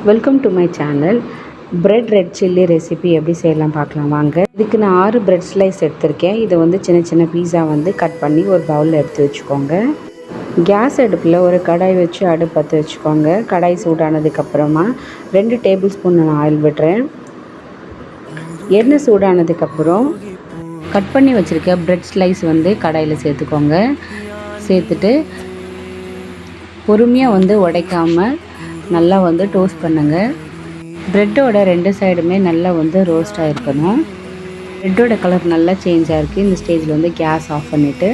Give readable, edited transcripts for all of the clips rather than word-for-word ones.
Welcome to my channel. Bread red chilli recipe எப்படி செய்யலாம் பார்க்கலாம் வாங்க. இதுக்கு நான் 6 பிரெட் ஸ்லைஸ் எடுத்திருக்கேன். இதை வந்து சின்ன சின்ன பீஸா வந்து கட் பண்ணி ஒரு பவுலில் எடுத்து வச்சுக்கோங்க. கேஸ் அடுப்பில் ஒரு கடாய் வச்சு அடுப்பு பற்ற வச்சுக்கோங்க. கடாய் சூடானதுக்கப்புறமா 2 டேபிள் ஸ்பூன் நான் ஆயில் விடுறேன். எண்ணெய் சூடானதுக்கப்புறம் கட் பண்ணி வச்சுருக்க பிரெட் ஸ்லைஸ் வந்து கடாயில் சேர்த்துக்கோங்க. சேர்த்துட்டு பொறுமையாக வந்து உடைக்காமல் நல்லா வந்து டோஸ்ட் பண்ணுங்கள். ப்ரெட்டோட 2 சைடுமே நல்லா வந்து ரோஸ்ட் ஆகிருக்கணும். ப்ரெட்டோட கலர் நல்லா சேஞ்ச் ஆகிருக்கு. இந்த ஸ்டேஜில் வந்து கேஸ் ஆஃப் பண்ணிவிட்டு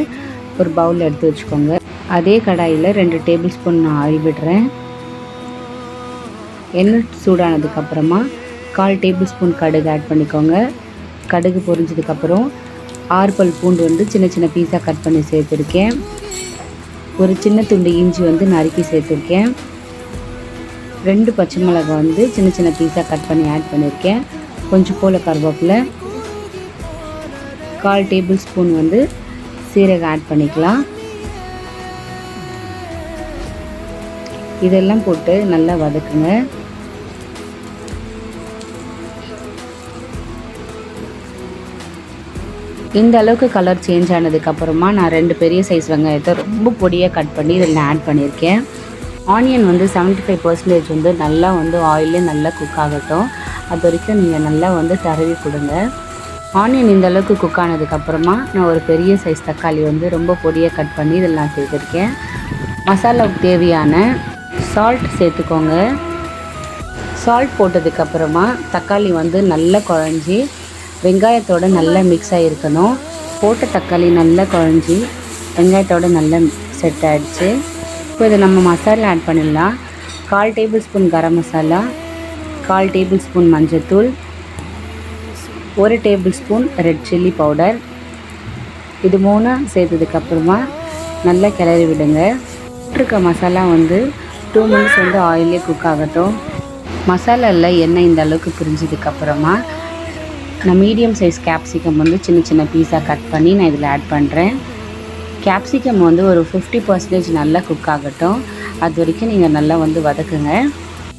ஒரு பவுலில் எடுத்து வச்சுக்கோங்க. அதே கடாயில் 2 டேபிள் ஸ்பூன் நான் ஆயில் விடுறேன். எண்ணெய் சூடானதுக்கப்புறமா 1/4 டேபிள் ஸ்பூன் கடுகு ஆட் பண்ணிக்கோங்க. கடுகு பொரிஞ்சதுக்கப்புறம் 6 பல் பூண்டு வந்து சின்ன சின்ன பீஸாக கட் பண்ணி சேர்த்துருக்கேன். ஒரு சின்ன துண்டு இஞ்சி வந்து நறுக்கி சேர்த்துருக்கேன். 2 பச்சை மிளகாய் வந்து சின்ன சின்ன பீஸாக கட் பண்ணி ஆட் பண்ணியிருக்கேன். கொஞ்சம் போல் கருவேப்பிலை, 1/4 டேபிள் ஸ்பூன் வந்து சீரகம் ஆட் பண்ணிக்கலாம். இதெல்லாம் போட்டு நல்லா வதக்குங்க. இந்த அளவுக்கு கலர் சேஞ்ச் ஆனதுக்கப்புறமா நான் 2 பெரிய சைஸ் வெங்காயத்தை ரொம்ப பொடியாக கட் பண்ணி இதில் நான் ஆட் பண்ணியிருக்கேன். ஆனியன் வந்து 75% வந்து நல்லா வந்து ஆயிலே நல்லா குக் ஆகட்டும். அது வரைக்கும் நீங்கள் நல்லா வந்து தடவி கொடுங்க. ஆனியன் இந்த அளவுக்கு குக் ஆனதுக்கப்புறமா நான் ஒரு பெரிய சைஸ் தக்காளி வந்து ரொம்ப பொடியாக கட் பண்ணி இதில் நான் சேர்த்துருக்கேன். மசாலாவுக்கு தேவையான சால்ட் சேர்த்துக்கோங்க. சால்ட் போட்டதுக்கப்புறமா தக்காளி வந்து நல்லா குழஞ்சி வெங்காயத்தோடு நல்லா மிக்ஸ் ஆகிருக்கணும். போட்ட தக்காளி நல்லா குழஞ்சி வெங்காயத்தோடு நல்லா செட் ஆகிடுச்சு. இப்போ இதை நம்ம மசாலா ஆட் பண்ணிடலாம். 1/4 table spoon garam masala, 1/4 table spoon மஞ்சத்தூள், 1 table spoon red chilli powder. இது 3 சேர்த்ததுக்கப்புறமா நல்லா கிளறி விடுங்க. போட்டிருக்க மசாலா வந்து 2 மினிட்ஸ் வந்து ஆயிலே குக் ஆகட்டும். மசாலாவில் எண்ணெய் இந்த அளவுக்கு பிரிஞ்சதுக்கப்புறமா நான் மீடியம் சைஸ் கேப்சிகம் வந்து சின்ன சின்ன பீஸாக கட் பண்ணி நான் இதில் ஆட் பண்ணுறேன். கேப்சிகம் வந்து ஒரு 50% நல்லா குக் ஆகட்டும். அது வரைக்கும் நீங்கள் நல்லா வந்து வதக்குங்க.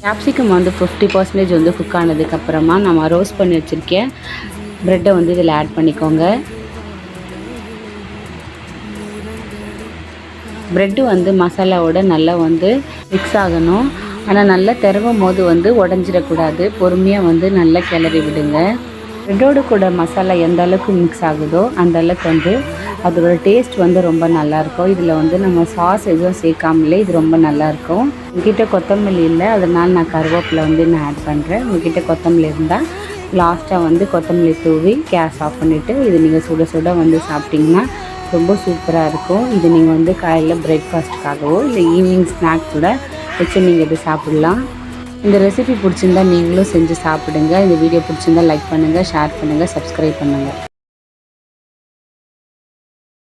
கேப்சிகம் வந்து 50% வந்து குக் ஆனதுக்கப்புறமா நம்ம ரோஸ்ட் பண்ணி வச்சுருக்கேன் ப்ரெட்டை வந்து இதில் ஆட் பண்ணிக்கோங்க. ப்ரெட்டு வந்து மசாலாவோட நல்லா வந்து மிக்ஸ் ஆகணும். ஆனால் நல்லா திறவும் போது வந்து உடஞ்சிடக்கூடாது. பொறுமையாக வந்து நல்லா கிளறி விடுங்க. ப்ரெட்டோடு கூட மசாலா எந்த அளவுக்கு மிக்ஸ் ஆகுதோ அந்த அளவுக்கு வந்து அதோட டேஸ்ட் வந்து ரொம்ப நல்லாயிருக்கும். இதில் வந்து நம்ம சாஸ் எதுவும் சேர்க்காமலே இது ரொம்ப நல்லாயிருக்கும். உங்ககிட்ட கொத்தமல்லி இல்லை, அதனால் நான் கருவேப்பிலை வந்து நான் ஆட் பண்ணுறேன். உங்ககிட்ட கொத்தமல்லி இருந்தால் லாஸ்ட்டாக வந்து கொத்தமல்லி தூவி கேஸ் ஆஃப் பண்ணிவிட்டு இது நீங்கள் சுட சுட வந்து சாப்பிட்டிங்கன்னா ரொம்ப சூப்பராக இருக்கும். இது நீங்கள் வந்து காலையில் பிரேக்ஃபாஸ்ட்டுக்காகவோ இல்லை ஈவினிங் ஸ்நாக் கூட வச்சு நீங்கள் இது சாப்பிட்லாம். இந்த ரெசிபி பிடிச்சிருந்தால் நீங்களும் செஞ்சு சாப்பிடுங்க. இந்த வீடியோ பிடிச்சிருந்தால் லைக் பண்ணுங்கள், ஷேர் பண்ணுங்கள், சப்ஸ்கிரைப் பண்ணுங்கள்.